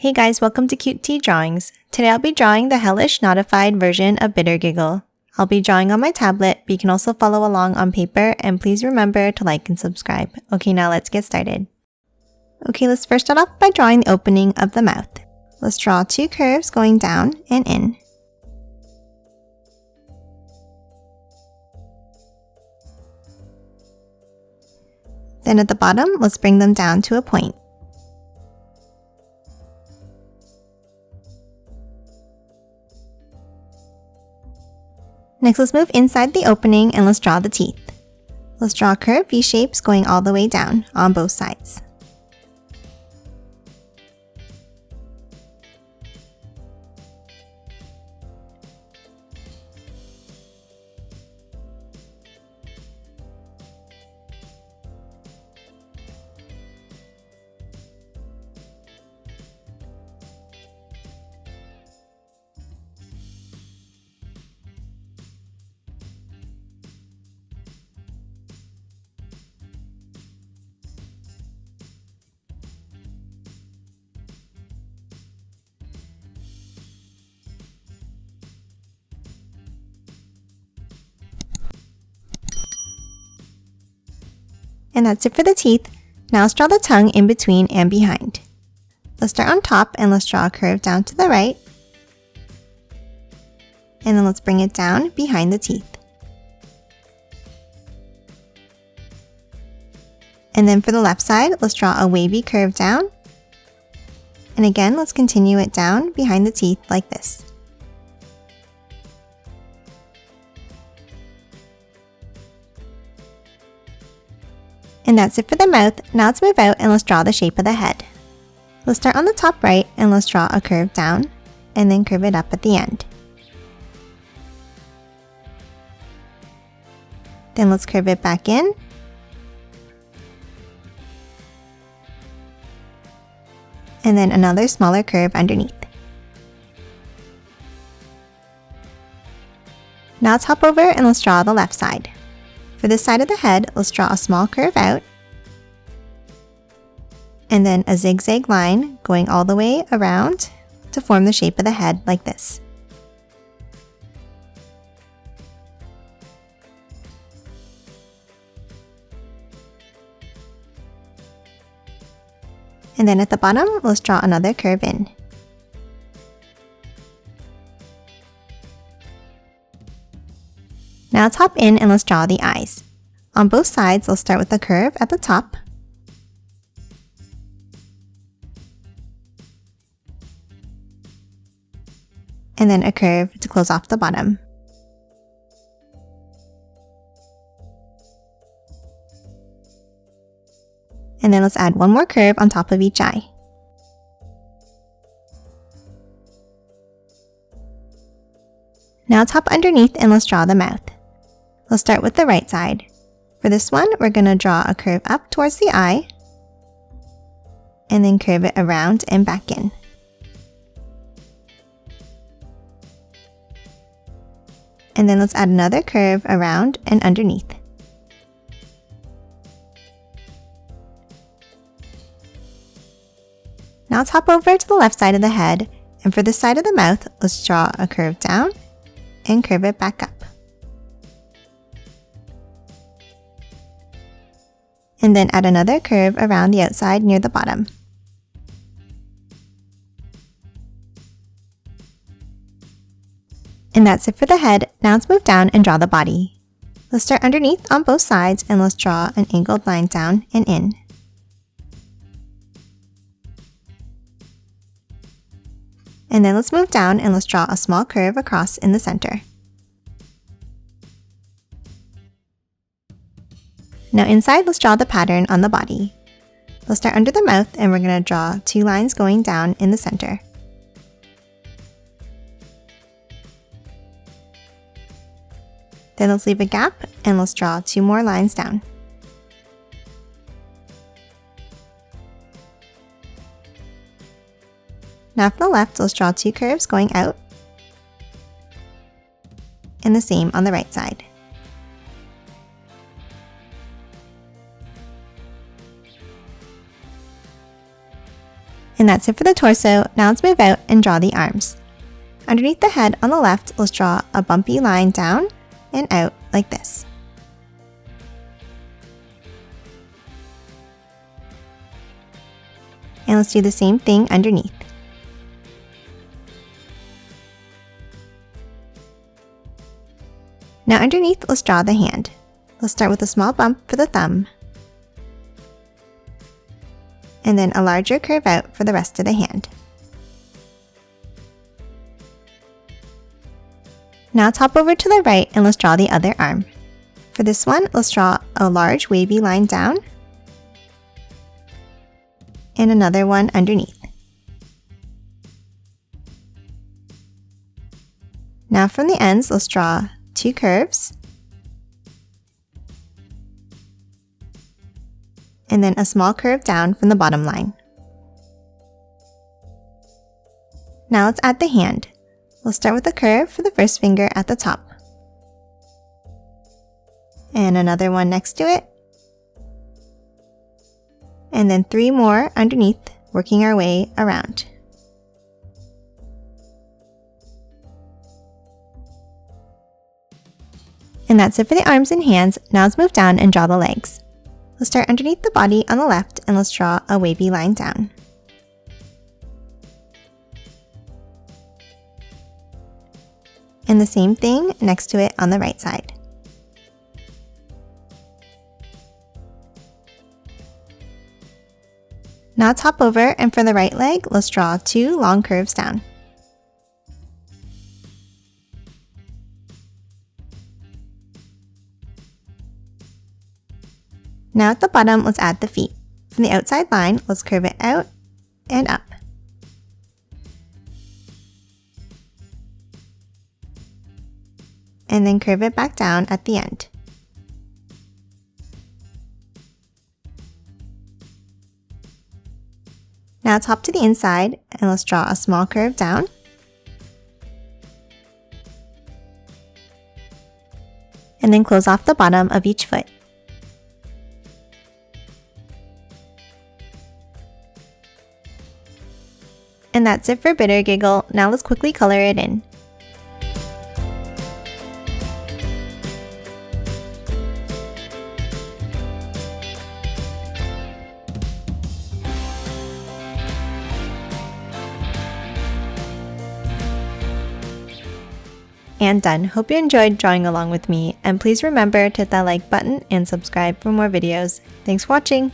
Hey guys, welcome to Cute Tea Drawings. Today I'll be drawing the Hellish Naughtified version of Bittergiggle. I'll be drawing on my tablet, but you can also follow along on paper, and please remember to like and subscribe. Okay, now let's get started. Okay, let's first start off by drawing the opening of the mouth. Let's draw two curves going down and in. Then at the bottom, let's bring them down to a point. Next, let's move inside the opening and let's draw the teeth. Let's draw curved V-shapes going all the way down on both sides. And that's it for the teeth. Now let's draw the tongue in between and behind. Let's start on top and let's draw a curve down to the right. And then let's bring it down behind the teeth. And then for the left side, let's draw a wavy curve down. And again, let's continue it down behind the teeth like this. And that's it for the mouth. Now let's move out and let's draw the shape of the head. Let's start on the top right and let's draw a curve down and then curve it up at the end. Then let's curve it back in. And then another smaller curve underneath. Now let's hop over and let's draw the left side. For this side of the head, let's draw a small curve out, and then a zigzag line going all the way around to form the shape of the head like this. And then at the bottom, let's draw another curve in. Now let's hop in and let's draw the eyes. On both sides, let's start with a curve at the top. And then a curve to close off the bottom. And then let's add one more curve on top of each eye. Now let's hop underneath and let's draw the mouth. Let's start with the right side. For this one, we're going to draw a curve up towards the eye, and then curve it around and back in. And then let's add another curve around and underneath. Now let's hop over to the left side of the head, and for this side of the mouth, let's draw a curve down and curve it back up. And then add another curve around the outside near the bottom. And that's it for the head. Now let's move down and draw the body. Let's start underneath on both sides and let's draw an angled line down and in. And then let's move down and let's draw a small curve across in the center. Now inside, let's draw the pattern on the body. Let's start under the mouth and we're going to draw two lines going down in the center. Then let's leave a gap and let's draw two more lines down. Now for the left, let's draw two curves going out, and the same on the right side. And that's it for the torso. Now let's move out and draw the arms. Underneath the head on the left, let's draw a bumpy line down and out like this. And let's do the same thing underneath. Now underneath, let's draw the hand. Let's start with a small bump for the thumb, and then a larger curve out for the rest of the hand. Now let's hop over to the right and let's draw the other arm. For this one, let's draw a large wavy line down and another one underneath. Now from the ends, let's draw 2 curves and then a small curve down from the bottom line. Now let's add the hand. We'll start with a curve for the first finger at the top, and another one next to it, and then 3 more underneath, working our way around. And that's it for the arms and hands. Now let's move down and draw the legs. Let's start underneath the body on the left and let's draw a wavy line down. And the same thing next to it on the right side. Now let's hop over, and for the right leg, let's draw 2 long curves down. Now at the bottom, let's add the feet. From the outside line, let's curve it out and up. And then curve it back down at the end. Now let's hop to the inside and let's draw a small curve down. And then close off the bottom of each foot. And that's it for Bittergiggle. Now let's quickly color it in. And done. Hope you enjoyed drawing along with me, and please remember to hit that like button and subscribe for more videos. Thanks for watching!